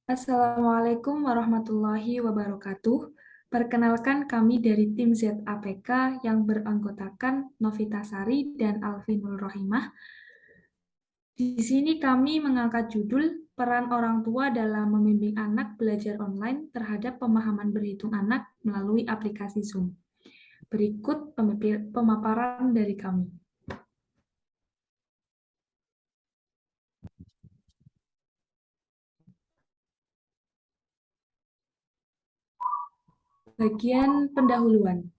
Assalamualaikum warahmatullahi wabarakatuh. Perkenalkan kami dari tim ZAPK yang beranggotakan Novita Sari dan Alvinul Rohimah. Di sini kami mengangkat judul peran orang tua dalam membimbing anak belajar online terhadap pemahaman berhitung anak melalui aplikasi Zoom. Berikut pemaparan dari kami. Bagian pendahuluan.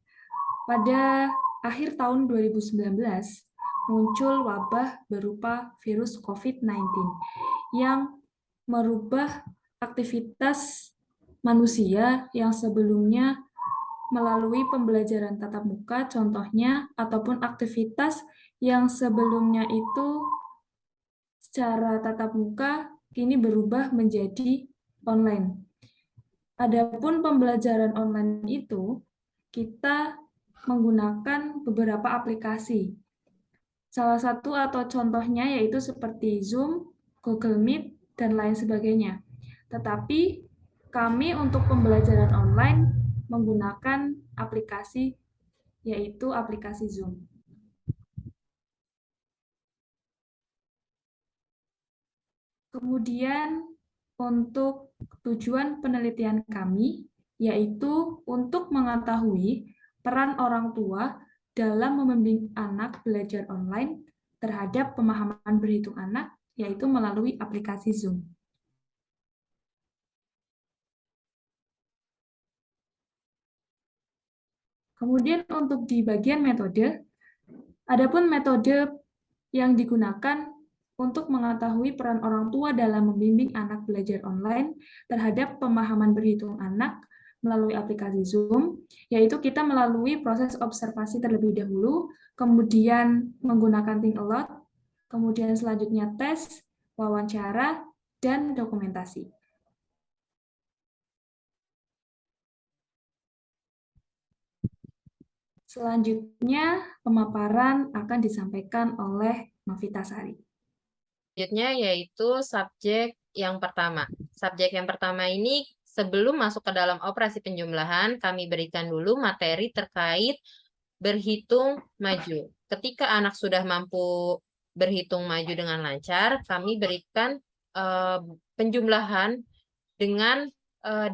Pada akhir tahun 2019, muncul wabah berupa virus COVID-19 yang merubah aktivitas manusia yang sebelumnya melalui pembelajaran tatap muka, contohnya, ataupun aktivitas yang sebelumnya itu secara tatap muka, kini berubah menjadi online. Adapun pembelajaran online itu, kita menggunakan beberapa aplikasi. Salah satu atau contohnya yaitu seperti Zoom, Google Meet, dan lain sebagainya. Tetapi kami untuk pembelajaran online menggunakan aplikasi yaitu aplikasi Zoom. Kemudian untuk tujuan penelitian kami yaitu untuk mengetahui peran orang tua dalam membimbing anak belajar online terhadap pemahaman berhitung anak, yaitu melalui aplikasi Zoom. Kemudian untuk di bagian metode, adapun metode yang digunakan untuk mengetahui peran orang tua dalam membimbing anak belajar online terhadap pemahaman berhitung anak melalui aplikasi Zoom, yaitu kita melalui proses observasi terlebih dahulu, kemudian menggunakan think aloud, kemudian selanjutnya tes, wawancara, dan dokumentasi. Selanjutnya, pemaparan akan disampaikan oleh Novita Sari. Selanjutnya yaitu subjek yang pertama. Subjek yang pertama ini sebelum masuk ke dalam operasi penjumlahan, kami berikan dulu materi terkait berhitung maju. Ketika anak sudah mampu berhitung maju dengan lancar, kami berikan penjumlahan dengan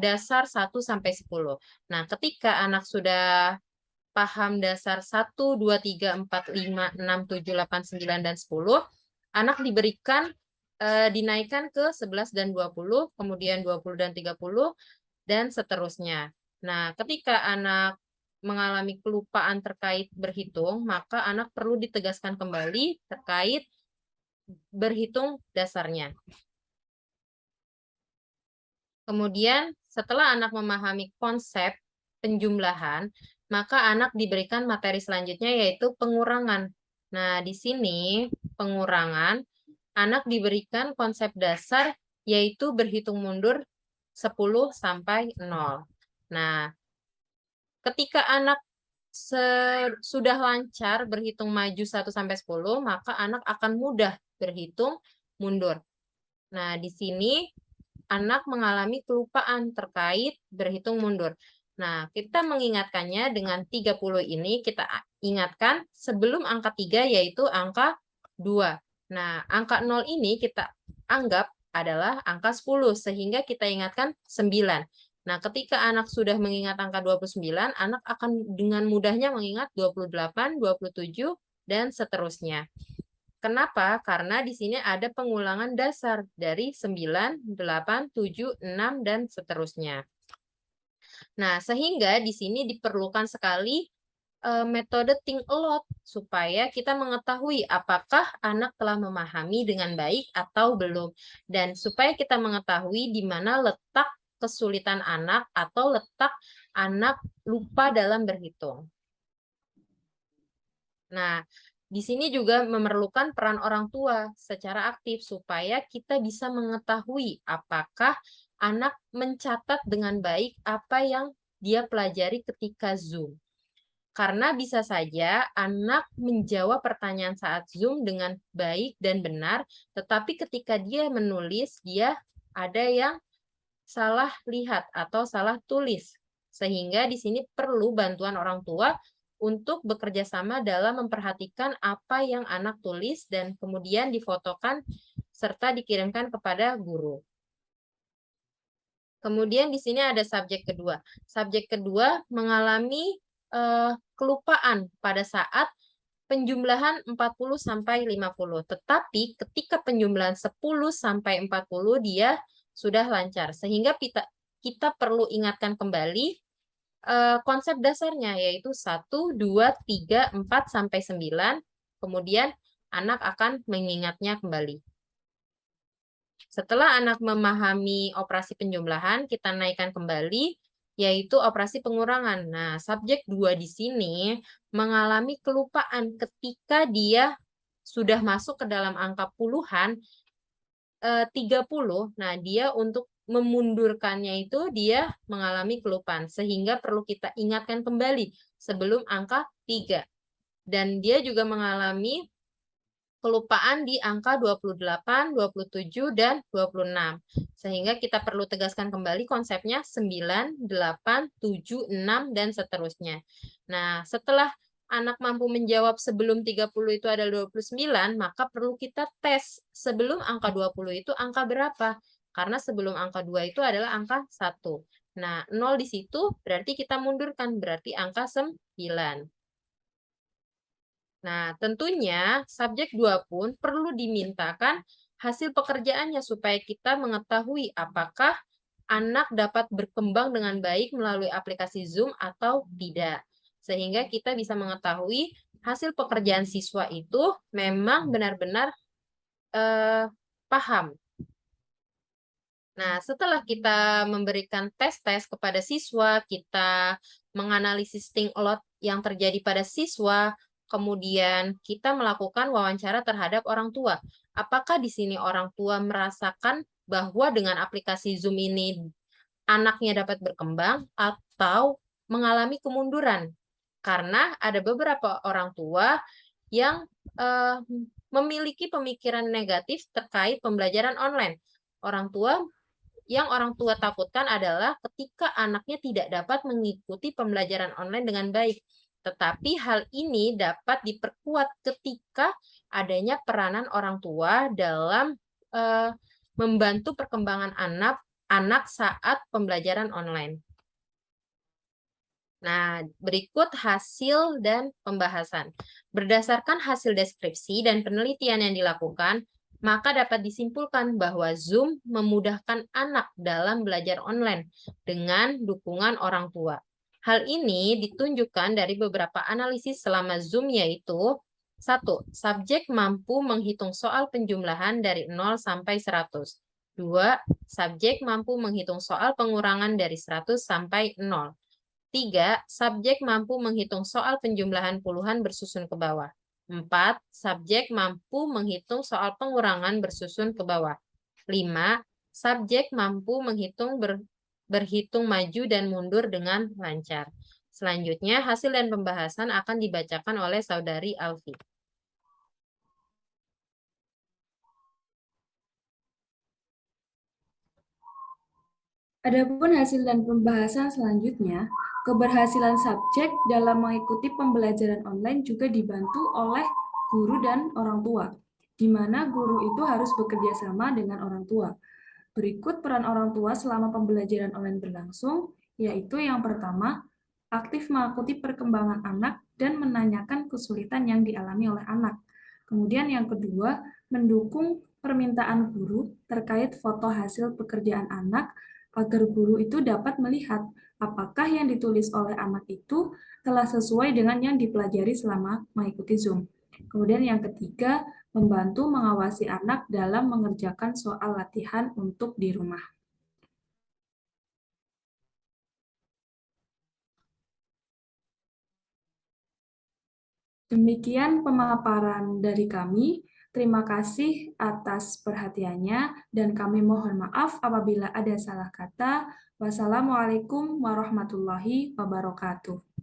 dasar 1 sampai 10. Nah, ketika anak sudah paham dasar 1, 2, 3, 4, 5, 6, 7, 8, 9, dan 10, anak diberikan dinaikkan ke 11 dan 20, kemudian 20 dan 30, dan seterusnya. Nah, ketika anak mengalami kelupaan terkait berhitung, maka anak perlu ditegaskan kembali terkait berhitung dasarnya. Kemudian, setelah anak memahami konsep penjumlahan, maka anak diberikan materi selanjutnya yaitu pengurangan. Nah, di sini pengurangan, anak diberikan konsep dasar yaitu berhitung mundur 10 sampai 0. Nah, ketika anak sudah lancar berhitung maju 1 sampai 10, maka anak akan mudah berhitung mundur. Nah, di sini anak mengalami kelupaan terkait berhitung mundur. Nah, kita mengingatkannya dengan 30 ini, kita ingatkan sebelum angka 3 yaitu angka 2. Nah, angka 0 ini kita anggap adalah angka 10, sehingga kita ingatkan 9. Nah, ketika anak sudah mengingat angka 29, anak akan dengan mudahnya mengingat 28, 27, dan seterusnya. Kenapa? Karena di sini ada pengulangan dasar dari 9, 8, 7, 6, dan seterusnya. Nah, sehingga di sini diperlukan sekali metode think aloud supaya kita mengetahui apakah anak telah memahami dengan baik atau belum. Dan supaya kita mengetahui di mana letak kesulitan anak atau letak anak lupa dalam berhitung. Nah, di sini juga memerlukan peran orang tua secara aktif supaya kita bisa mengetahui apakah anak mencatat dengan baik apa yang dia pelajari ketika Zoom. Karena bisa saja anak menjawab pertanyaan saat Zoom dengan baik dan benar, tetapi ketika dia menulis, dia ada yang salah lihat atau salah tulis. Sehingga di sini perlu bantuan orang tua untuk bekerja sama dalam memperhatikan apa yang anak tulis dan kemudian difotokan serta dikirimkan kepada guru. Kemudian di sini ada subjek kedua. Subjek kedua mengalami kelupaan pada saat penjumlahan 40 sampai 50. Tetapi ketika penjumlahan 10 sampai 40 dia sudah lancar. Sehingga kita perlu ingatkan kembali konsep dasarnya, yaitu 1, 2, 3, 4, sampai 9. Kemudian anak akan mengingatnya kembali. Setelah anak memahami operasi penjumlahan, kita naikkan kembali, yaitu operasi pengurangan. Nah, subjek 2 di sini mengalami kelupaan ketika dia sudah masuk ke dalam angka puluhan, 30. Nah, dia untuk memundurkannya itu dia mengalami kelupaan, sehingga perlu kita ingatkan kembali sebelum angka 3. Dan dia juga mengalami kelupaan di angka 28, 27, dan 26. Sehingga kita perlu tegaskan kembali konsepnya 9, 8, 7, 6, dan seterusnya. Nah, setelah anak mampu menjawab sebelum 30 itu adalah 29, maka perlu kita tes sebelum angka 20 itu angka berapa. Karena sebelum angka 2 itu adalah angka 1. Nah, 0 di situ berarti kita mundurkan, berarti angka 9. Nah, tentunya subjek 2 pun perlu dimintakan hasil pekerjaannya supaya kita mengetahui apakah anak dapat berkembang dengan baik melalui aplikasi Zoom atau tidak. Sehingga kita bisa mengetahui hasil pekerjaan siswa itu memang benar-benar paham. Nah, setelah kita memberikan tes-tes kepada siswa, kita menganalisis think lot yang terjadi pada siswa, kemudian kita melakukan wawancara terhadap orang tua. Apakah di sini orang tua merasakan bahwa dengan aplikasi Zoom ini anaknya dapat berkembang atau mengalami kemunduran? Karena ada beberapa orang tua yang memiliki pemikiran negatif terkait pembelajaran online. Orang tua takutkan adalah ketika anaknya tidak dapat mengikuti pembelajaran online dengan baik. Tetapi hal ini dapat diperkuat ketika adanya peranan orang tua dalam membantu perkembangan anak saat pembelajaran online. Nah, berikut hasil dan pembahasan. Berdasarkan hasil deskripsi dan penelitian yang dilakukan, maka dapat disimpulkan bahwa Zoom memudahkan anak dalam belajar online dengan dukungan orang tua. Hal ini ditunjukkan dari beberapa analisis selama Zoom, yaitu 1. Subjek mampu menghitung soal penjumlahan dari 0 sampai 100. 2. Subjek mampu menghitung soal pengurangan dari 100 sampai 0. 3. Subjek mampu menghitung soal penjumlahan puluhan bersusun ke bawah. 4. Subjek mampu menghitung soal pengurangan bersusun ke bawah. 5. Subjek mampu menghitung berhitung maju dan mundur dengan lancar. Selanjutnya, hasil dan pembahasan akan dibacakan oleh Saudari Alfi. Adapun hasil dan pembahasan selanjutnya, keberhasilan subjek dalam mengikuti pembelajaran online juga dibantu oleh guru dan orang tua, di mana guru itu harus bekerja sama dengan orang tua. Berikut peran orang tua selama pembelajaran online berlangsung, yaitu yang pertama, aktif mengikuti perkembangan anak dan menanyakan kesulitan yang dialami oleh anak. Kemudian yang kedua, mendukung permintaan guru terkait foto hasil pekerjaan anak agar guru itu dapat melihat apakah yang ditulis oleh anak itu telah sesuai dengan yang dipelajari selama mengikuti Zoom. Kemudian yang ketiga, membantu mengawasi anak dalam mengerjakan soal latihan untuk di rumah. Demikian pemaparan dari kami. Terima kasih atas perhatiannya dan kami mohon maaf apabila ada salah kata. Wassalamualaikum warahmatullahi wabarakatuh.